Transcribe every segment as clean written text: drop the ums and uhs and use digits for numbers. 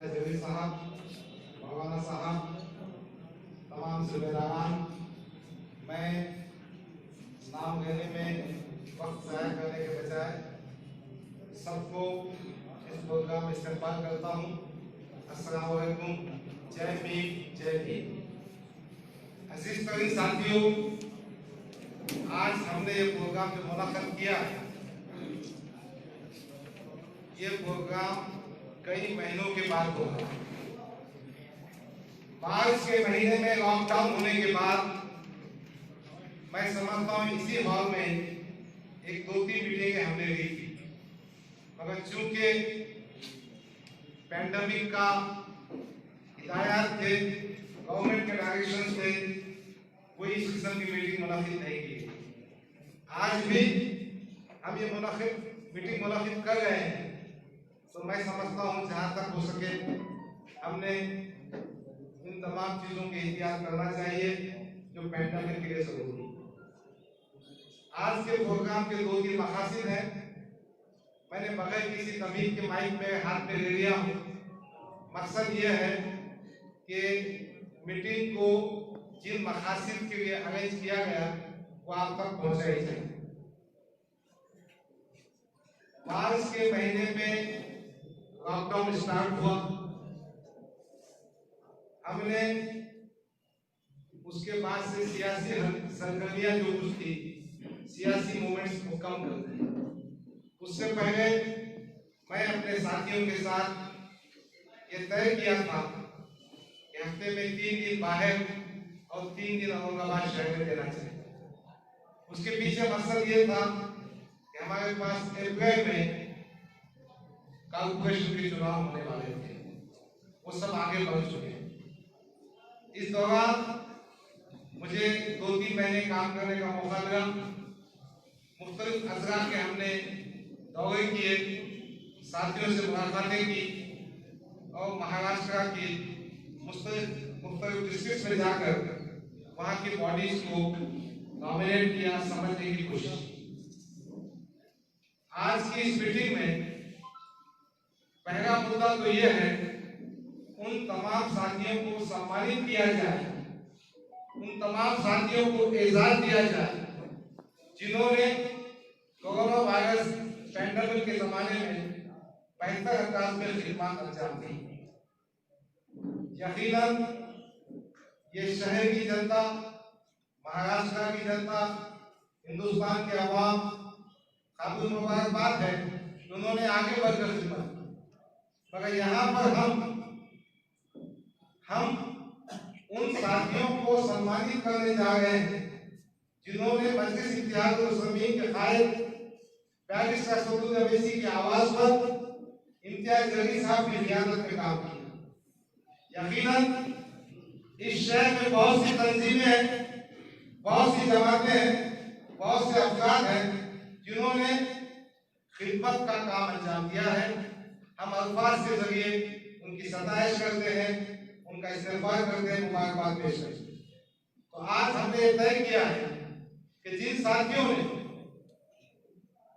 जलील साहब, मौलाना साहब, तमाम जिम्मेदारान, मैं नाम लेने में वक्त ज़ाया करने के बजाय सबको इस प्रोग्राम में इस्तेमाल करता हूँ। अस्सलाम वालेकुम, जय भीम, जय भीम। अजीज तरीन साथियों, आज हमने ये प्रोग्राम जो मुनक्किद किया, ये प्रोग्राम कई महीनों के बाद होगा। मार्च के महीने में लॉकडाउन होने के बाद मैं समझता हूँ इसी हॉल में एक 2-3 मीटिंगें हमने ली थी, मगर चूंकि पैंडेमिक का हिदायत थे, गवर्नमेंट के डायरेक्शन थे, कोई इस किस्म की मीटिंग मुनक्किद नहीं की। आज भी हम ये मीटिंग मुनक्किद कर रहे हैं, तो मैं समझता हूँ जहाँ तक हो सके हमने इन तमाम चीज़ों के एहतियात करना चाहिए जो पैंडेमिक के लिए जरूरी है। आज के प्रोग्राम के 2-3 मकासद हैं। मैंने बगैर किसी तमीज़ के माइक में हाथ में ले लिया हूँ। मकसद ये है कि मीटिंग को जिन मकासद के लिए अरेंज किया गया वो आप तक पहुँचाई जाए। मार्च के महीने में लॉकडाउन स्टार्ट हुआ, हमने उसके बाद से सियासी सरगर्मियां जो कुछ थी, सियासी मूवमेंट्स को कम कर दिया। उससे पहले मैं अपने साथियों के साथ ये तय किया था कि हफ्ते में 3 दिन बाहर और 3 दिन औरंगाबाद शहर में देना चाहिए। उसके पीछे मकसद ये था कि हमारे पास अप्रैल में कॉर्पोरेशन के चुनाव होने वाले थे, वो सब आगे बढ़ चुके हैं। इस दौरान मुझे 2-3 महीने काम करने का मौका मिला। मुख्तलिफ अजरा के हमने दौरे किए, साथियों से मुलाकातें की और महाराष्ट्र की मुख्तलिफ डिस्ट्रिक्ट में जाकर वहाँ की बॉडीज को नॉमिनेट किया, समझने की कोशिश की। आज की इस मीटिंग में पहला मुद्दा तो यह है उन तमाम साथियों को सम्मानित किया जाए, उन तमाम साथियों को एजाज दिया जाए जिन्होंने कोरोना वायरस पैंडेमिक के जमाने में बेहतर अंदाज में खिदमत अंजाम दी। यकीनन ये शहर की जनता, महाराष्ट्र की जनता, हिंदुस्तान के अवाम काबिल मुबारकबाद है कि उन्होंने आगे बढ़कर खिदमत। मगर यहाँ पर हम उन साथियों को सम्मानित करने जा रहे हैं जिन्होंने मजलिस इत्तेहादुल मुस्लिमीन के कायद बैरिस्टर असदुद्दीन अवैसी की आवाज पर इम्तियाज जलील साहब की क़ियादत में काम किया। यकीनन इस शहर में बहुत सी तंजीमें हैं, बहुत सी जमातें हैं, बहुत से अफराद हैं जिन्होंने खिदमत का काम अंजाम दिया है। हम अल्फाज के जरिए उनकी सताइश करते हैं, उनका इस्तेमाल करते हैं, मुबारकबाद पेश करते हैं। तो आज हमने तय किया है कि जिन साथियों ने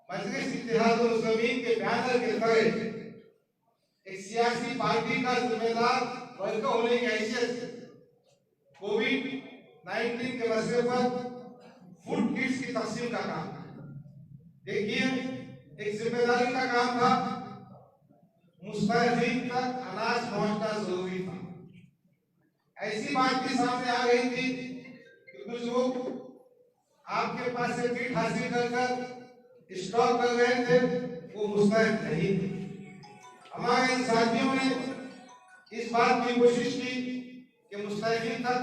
मजलिस इत्तेहादुल मुस्लिमीन के बैनर के तले एक सियासी पार्टी का जिम्मेदार वर्ग होने की हैसियत से कोविड-19 के मसले पर फूड किट्स की तकसीम का काम, देखिए एक जिम्मेदारी का काम था, मुस्तहक़ीन तक अनाज पहुंचना जरूरी था। ऐसी बात भी सामने आ गई थी कि कुछ लोग आपके पास से किट हासिल कर स्टॉक कर रहे थे, वो मुस्तहक़ नहीं थे। हमारे साथियों ने इस बात की कोशिश की कि मुस्तहक़ीन तक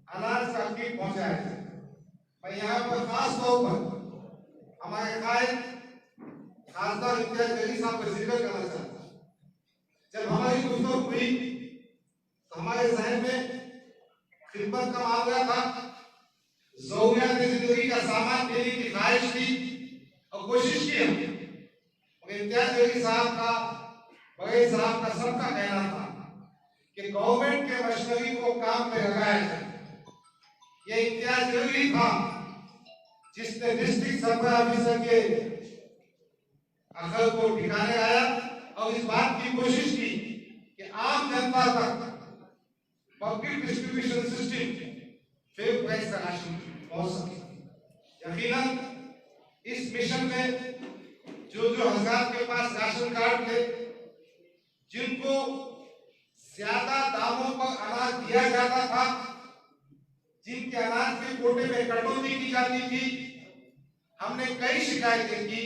अनाज का किट पहुंचाया जाए। मैं यहाँ पर खास तौर पर हमारे कायद खासदार इम्तियाज जलील साहब का जिक्र करना चाहता हूँ। जब हमारी गुफ्तगू हुई तो हमारे जहन में खिदमत का मामला था, ज़रूरियात जिंदगी का सामान देने की ख्वाहिश थी और कोशिश की हमने। इम्तियाज जलील साहब का, बगैर साहब का सबका कहना था कि गवर्नमेंट के मशीनरी को काम में लगाया जाए। ये इम्तियाज जलील था जिसने डिस्ट्रिक्ट सर्वे ऑफिसर के अकल को ठिकाने आया और इस बात की कोशिश की दिसंबर तक public distribution system fair price का राशन पहुंच सके। यकीनन इस मिशन में जो हजरात के पास राशन कार्ड थे, जिनको ज्यादा दामों पर अनाज दिया जाता था, जिनके अनाज के कोटे में कटौती की जाती थी, हमने कई शिकायतें की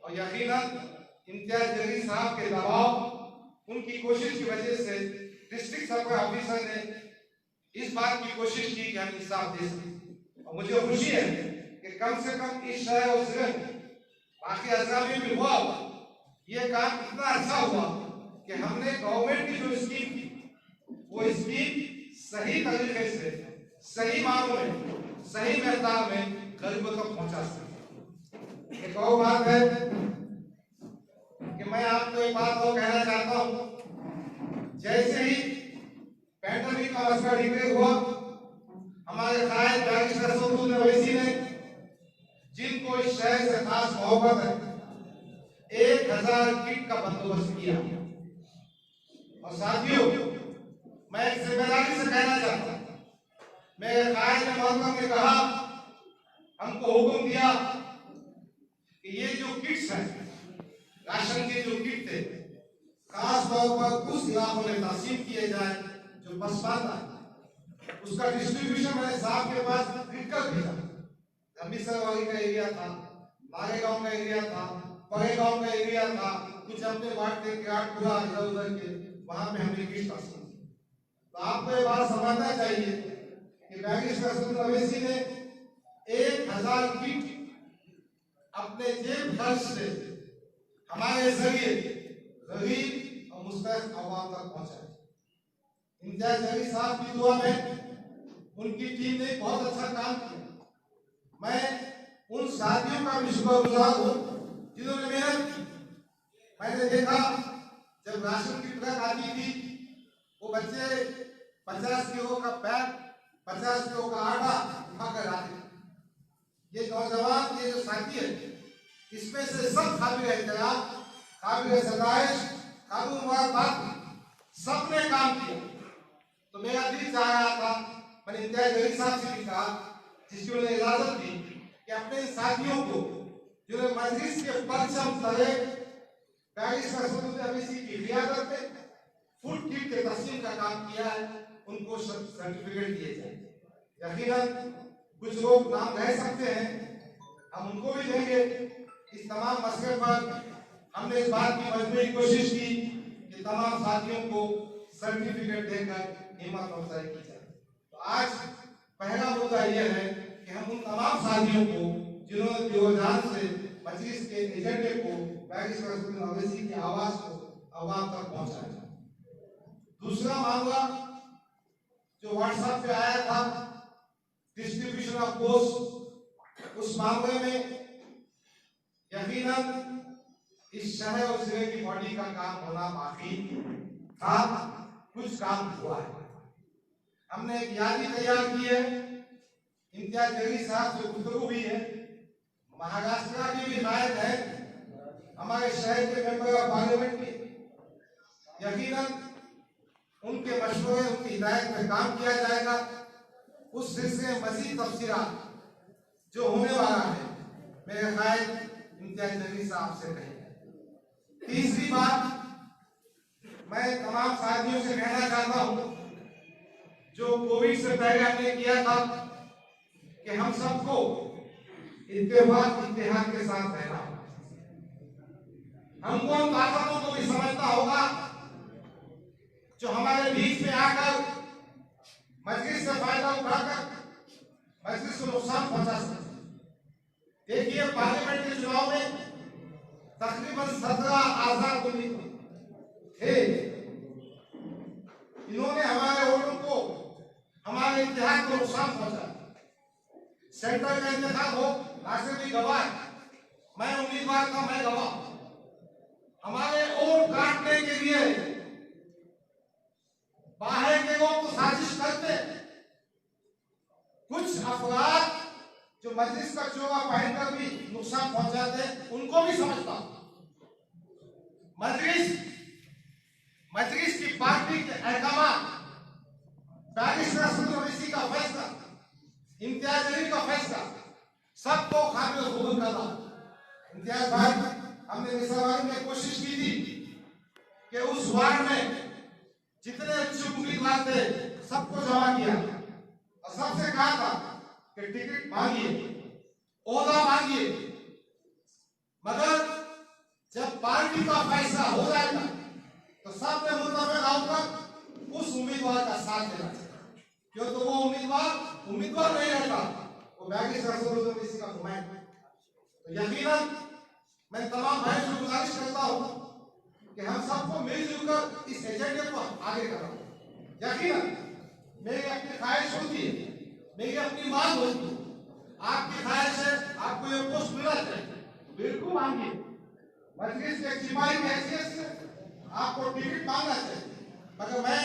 और यकीनन इम्तियाज जलील साहब के दबाव, उनकी कोशिश की वजह से डिस्ट्रिक्ट सप्लाई ऑफिसर ने इस बात की कोशिश की कि हम इंसाफ दे सकें। और मुझे खुशी है कि कम से कम इस शहर और जिले में बाकी अजला में भी हुआ, ये काम इतना अच्छा हुआ कि हमने गवर्नमेंट की जो स्कीम थी वो स्कीम सही तरीके से, सही मानों में, सही मिकदार में गरीबों तक पहुंचा सके। एक और बात है कि मैं आपको एक बात और कहना चाहता हूं। जैसे ही पैंडेमिक का मसला डिक्लेयर हुआ, हमारे कायद बैरिस्टर सऊद अवैसी ने, जिनको इस शहर से खास मोहब्बत है, 1000 किट का बंदोबस्त किया। और साथियों, मैं एक जिम्मेदारी से कहना चाहता हूं, मेरे कायद मोहम्मद ने कहा, हमको हुक्म दिया कि ये जो किट्स हैं, राशन के जो किट थे, खास तौर पर उस इलाकों में तकसीम किए जाए जो पसमानदा है। उसका डिस्ट्रीब्यूशन मैंने साहब के पास लिखकर भेजा। अमृतसर का एरिया था, मारेगांव का एरिया था, परेगांव का एरिया था, कुछ अपने वार्ड के पूरा इधर उधर के, वहां पे हमने किट तकसीम की। तो आपको ये बात समझना चाहिए कि बैरिस्टर सऊद अवैसी ने 1000 किट अपने जेब खर्च से हमारे जरिए गरीब और मुस्तहक अवाम तक पहुंचाए। इम्तियाज जलील साहब की दुआ में उनकी टीम ने बहुत अच्छा काम किया। मैं उन साथियों का भी शुक्रगुजार हूं जिन्होंने मेहनत की। मैंने देखा जब राशन की ट्रक आती थी, वो बच्चे 50 किलो का पैक, 50 किलो का आटा उठाकर आते थे। ये नौजवान, ये जो साथी है, इसमें से सब काबिल एहतराम, काबिल सताइश, काबिल मुबारकबाद, सबने काम किया। तो मेरा दिल चाह रहा था, मैंने इम्तियाज जलील साहब से भी कहा, जिसकी उन्होंने इजाजत दी, कि अपने साथियों को जिन्होंने मजलिस के परचम तले बैरिस्टर सऊद अवैसी की रियासत में फूड किट के तकसीम का काम किया है, उनको सर्टिफिकेट दिए जाए। यकीनन कुछ लोग नाम रह सकते हैं, हम उनको भी देंगे। इस तमाम मसले पर हमने इस बात की मजबूरी कोशिश की कि तमाम साथियों को सर्टिफिकेट देकर हिम्मत अफजाई की जाए। तो आज पहला मुद्दा यह है कि हम उन तमाम साथियों को जिन्होंने दिलोजान से मजलिस के एजेंडे को, बैरिस्टर सऊद अवैसी की आवाज को अवाम तक पहुंचाया। दूसरा मामला जो व्हाट्सएप पे आया था, डिस्ट्रीब्यूशन ऑफ पोस्ट, उस मामले में यकीनन इस शहर और जिले की बॉडी का काम होना बाकी था, कुछ काम हुआ है। हमने एक यादी तैयार की है, इम्तियाज जलील साहब से गुफ्तगू भी है, महाराष्ट्र की भी हिदायत है, हमारे शहर के मेंबर ऑफ पार्लियामेंट की, यकीनन उनके मशवरे, उनकी हिदायत में काम किया जाएगा। उस सिलसिले में मजीद तफसीलात जो होने वाला है, मेरे कायद इम्तियाज जलील साहब से कहेंगे। तीसरी बात, मैं तमाम साथियों से कहना चाहता हूं, जो कोविड से पहले हमने किया था कि हम सबको इत्तेफाक इत्तेहाद के साथ रहना होगा। हमको उन ताकतों को भी समझना होगा जो हमारे बीच में आकर मजलिस से फायदा उठाकर मजलिस को नुकसान पहुंचा सकते। देखिए, पार्लियामेंट के चुनाव में तकरीबन 17 आजाद उम्मीदवार थे। इन्होंने हमारे वोटों को, हमारे इतिहास को नुकसान पहुंचा। सेंट्रल का इंतखाब हो, नासिर भी गवाह, मैं उम्मीदवार था, मैं गवाह। हमारे वोट काटने के लिए बाहर के लोग तो साजिश करते, कुछ अफराद जो मजलिस का चोगा पहनकर भी नुकसान पहुंचाते, उनको भी समझता। मजलिस की पार्टी पार्टी के अहकाम, बैरिस्टर असद ओवैसी का फैसला, इम्तियाज जलील का फैसला, सबको काबिल कबूल करना। इम्तियाज भाई, हमने मिसाल में कोशिश की थी कि उस वार्ड में जितने इच्छुक उम्मीदवार थे सबको जमा किया और सबसे कहा था कि टिकट मांगिए, ओहदा मांगिए, मगर जब पार्टी का फैसला हो जाएगा तो सबने मुतफिक होकर उस उम्मीदवार का साथ देना चाहिए, क्यों तो वो उम्मीदवार नहीं रहता, वो बैरिस्टर असद ओवैसी का नुमाइंदा। तो यकीनन मैं तमाम भाइयों से गुजारिश करता हूं कि हम सबको मिलजुल कर इस एजेंडे को आगे करें। यकीनन मेरी अपनी ख्वाहिश होती है, मेरी अपनी मांग होती है, आपकी ख्वाहिश है आपको ये पोस्ट मिला चाहिए, बिल्कुल मांगिए। मजलिस के सिपाही की हैसियत से आपको टिकट मांगना चाहिए, मगर मैं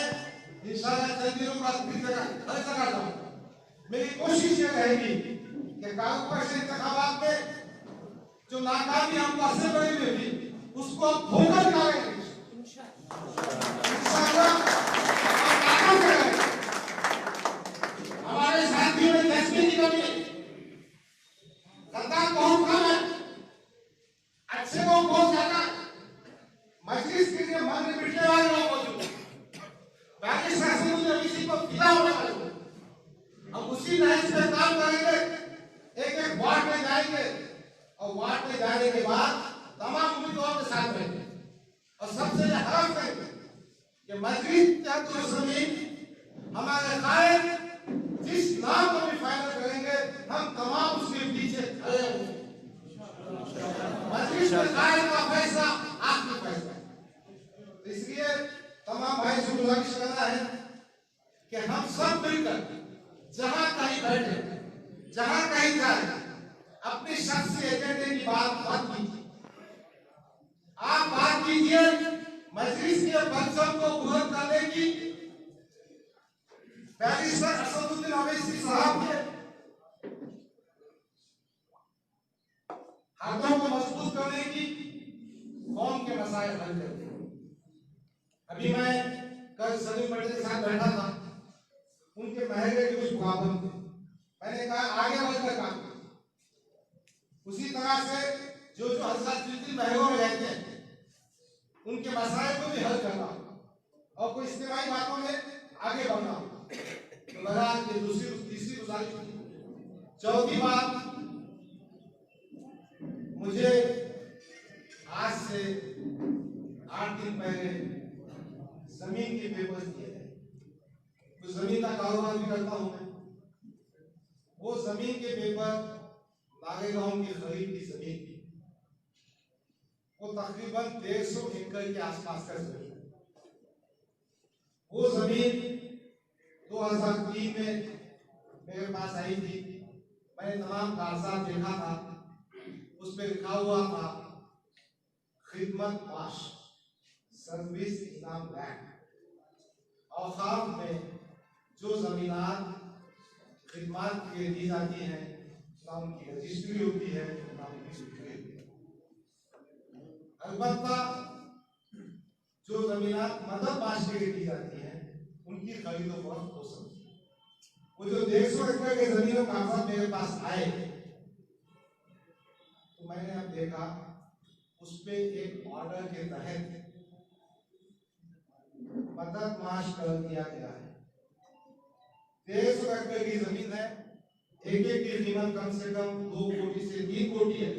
इंशाअल्लाह चंद दिनों बाद फिर हर जगह जाऊंगा। मेरी कोशिश ये रहेगी कि कारपोरेशन इंतखाबात में जो नाकामी हमको असर बड़ी हुई थी उसको हम धोकर निकालेंगे इंशाअल्लाह। हमारे साथियों में तस्वीर की कमी है, सरकार बहुत कम है, अच्छे लोग बहुत ज्यादा, मजलिस के लिए मन में बिठने वाले लोग मौजूद हैं, बैरिस्टर असद ओवैसी को फिदा होने वाले लोग। हम उसी नहज पे काम करेंगे, एक एक वार्ड में जाएंगे और वार्ड में जाने के बाद तमाम उम्मीदवारों के साथ रहेंगे और सबसे हरम करेंगे कि मजलिस जो जमीन हमारे कायद जिस नाम को भी फाइनल करेंगे हम तमाम उसके पीछे खड़े होंगे। मजलिस के कायद का फैसला आखिरी फैसला है। तो इसलिए तमाम भाई से गुजारिश करना है कि हम सब मिलकर जहां कहीं बैठे, जहां कहीं जाए, अपनी शख्सी एजेंडे की बात मत कीजिए। आप बात कीजिए मजलिस के बच्चों को बुलंद करने की, बैरिस्टर असद ओवैसी साहब के हाथों को मजबूत करने की, कौम के मसाइल हल करने। अभी मैं कल सलीम पटेल के साथ बैठा था, उनके महंगे के कुछ प्रॉब्लम थे, मैंने कहा आगे बढ़कर काम करें। उसी तरह से जो हजरत जिन महलों में रहते हैं उनके मसाइल को भी हल करना और कोई इज्तिमाई बातों में आगे बढ़ना। तो मेरा ये तीसरी गुजारिश थी। चौथी बात, मुझे आज से 8 दिन पहले जमीन के पेपर्स दिए थे, तो जमीन का कारोबार भी करता हूं मैं। वो जमीन के पेपर नागेगांव की खरीद की जमीन थी, वो तकरीबन 150 एकड़ के आसपास का जमीन है। वो जमीन 2003 में मेरे पास आई थी, मैंने तमाम कागजात देखा था, उस पर लिखा हुआ था खिदमत माश सर्विस इनाम लैंड। औकाफ में जो जमीनात खिदमत के लिए दी जाती हैं ना उनकी रजिस्ट्री होती है ना उनकी बिक्री होती है। अलबत्ता जो जमीनात मदद माश के लिए दी जाती हैं उनकी खरीदो फरोख्त हो सकती है। वो जो 150 एकड़ के जमीनों कागजात मेरे पास आए तो मैंने अब देखा उस पे एक ऑर्डर के तहत मदद माश कर दिया गया है। 150 एकड़ की जमीन है, एक एक की कीमत कम से कम 2 कोटी से 3 कोटी है।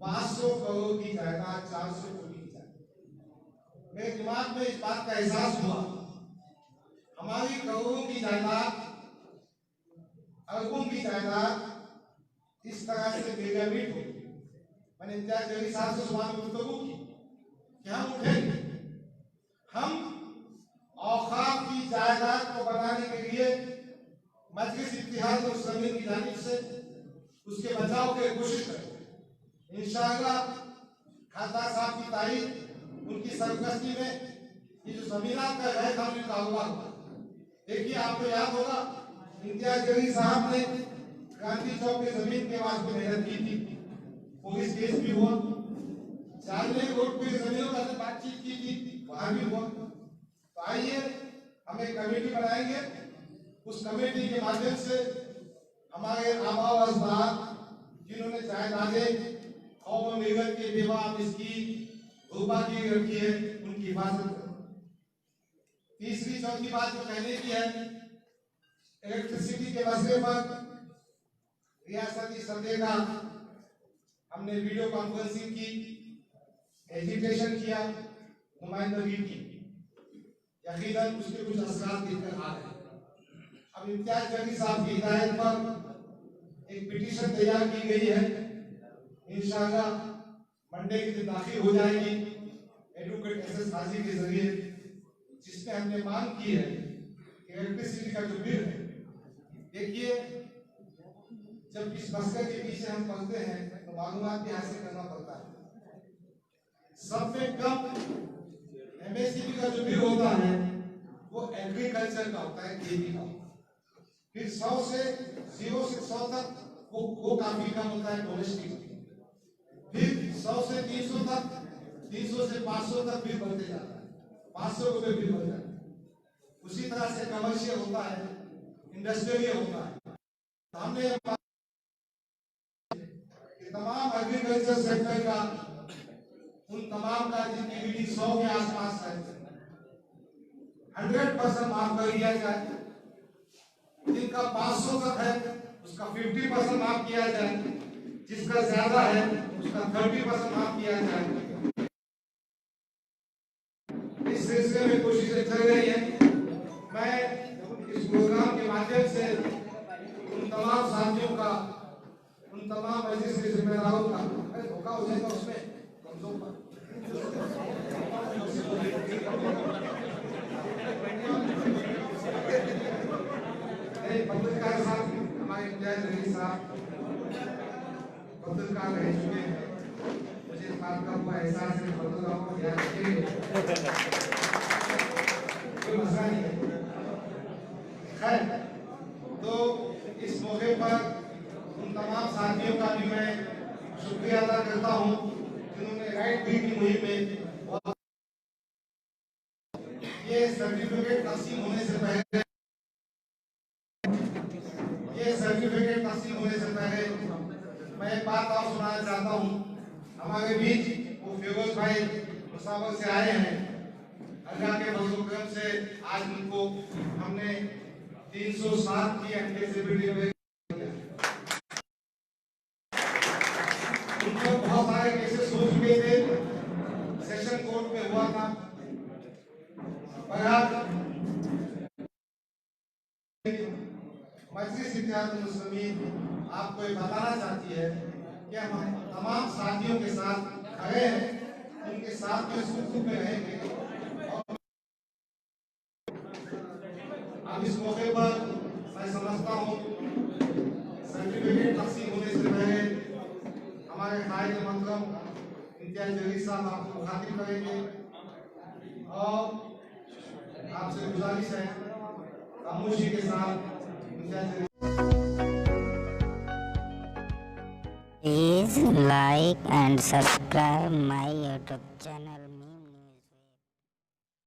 500 करोड़ की जायदाद 400 कोटी की जायदाद। मेरे दिमाग में इस बात का एहसास हुआ, हमारी करोड़ों की जायदाद, अरबों की जायदाद इस तरह से पिरामिड होगी। मैंने इम्तियाज जलील साहब से सुबह में गुफ्तगू की कि हम उठेंगे, हम औकाफ की जायदाद को बनाने के लिए मजलिस इत्तिहाद और जमीन की जानिब से उसके बचाव की कोशिश करेंगे। इंशाअल्लाह खासदार साहब की तारीफ, उनकी सरगर्मी में ये जो जमीनात का गैर कानूनी कारोबार हुआ, देखिए आपको याद होगा इम्तियाज जलील साहब ने गांधी चौक की जमीन के वास्ते मेहनत की थी, पुलिस केस भी हुआ, चांदनी रोड पे जमीनों का बातचीत की थी, वहां भी हुआ। तो आइए हम एक कमेटी बनाएंगे, उस कमेटी के माध्यम से हमारे आबा व अजदाद जिन्होंने जायदादे कौम निगम के बेवा मिस्की धोबा की रखी है उनकी हिफाजत करें। तीसरी चौथी बात जो कहने की है, इलेक्ट्रिसिटी के मसले पर रियासती सतह का हमने वीडियो कॉन्फ्रेंसिंग की, एजुटेशन किया, नुमाइंदगी की, यकीनन उसके कुछ असरात दिखकर आ रहे हैं। अब इम्तियाज जलील साहब की हिदायत पर एक पिटीशन तैयार की गई है, इंशाअल्लाह मंडे के दिन दाखिल हो जाएगी एडवोकेट एसएस हाजी के जरिए, जिसमें हमने मांग की है कि इलेक्ट्रिसिटी का जो बिल है, देखिए जब इस मसले के पीछे हम पढ़ते हैं तो मालूमात भी हासिल करना पड़ता है। सबसे कम एमएसपी का जो बिल होता है वो एग्रीकल्चर का होता है, खेती का। फिर 0 से 100 तक वो काफी कम होता है डोमेस्टिक। फिर 100 से 300 तक, 300 से 500 तक बिल बढ़ते जाता है, 500 रुपए बिल बढ़ जाता है। उसी तरह से कमर्शियल होता है, इंडस्ट्रियल होता है। तो हमने तमाम एग्रीकल्चर सेक्टर का, उन तमाम का जिनकी ईडी 100 के आसपास है, 100% माफ कर दिया जाए। जिनका 500 तक है उसका 50% माफ किया जाए, जिसका ज्यादा है उसका 30% माफ किया जाए। इस सिलसिले में कोशिशें चल रही है। मैं इस प्रोग्राम के माध्यम से उन तमाम साथियों का, उन तमाम मजलिस के जिम्मेदारों का, धोखा हो जाएगा उसमें कमजोर पर पत्रकार साहब, हमारे इम्तियाज जलील साहब पत्रकार रह चुके हैं, मुझे इस बात का पूरा एहसास है, पत्रकारों को ध्यान रखेंगे, कोई मसला नहीं है। खैर, तो इस मौके पर उन तमाम साथियों का भी मैं शुक्रिया अदा करता हूँ जिन्होंने राइट दी की मुहिम में। ये सर्टिफिकेट तस्लीम होने से पहले मैं एक बात और सुनाना चाहता हूँ। हमारे बीच वो फिरोज भाई मुसाफर से आए हैं, अल्लाह के फजल करम से आज उनको हमने 307 की एंटीसिपेटरी बहुत सारे केसेस हो चुके थे, सेशन कोर्ट में हुआ था। मजलिस इत्तेहादुल मुस्लिमीन आपको ये बताना चाहती है कि हम तमाम साथियों के साथ खड़े हैं, उनके साथ में सुख में रहेंगे। अब इस मौके पर मैं समझता हूँ सर्टिफिकेट तकसीम होने से पहले हमारे कायद मोहतरम इम्तियाज जलील साहब आपको मुखातिब करेंगे और आपसे गुजारिश है खामोशी के साथ Imtiaz Jaleel. Please like and subscribe my YouTube channel.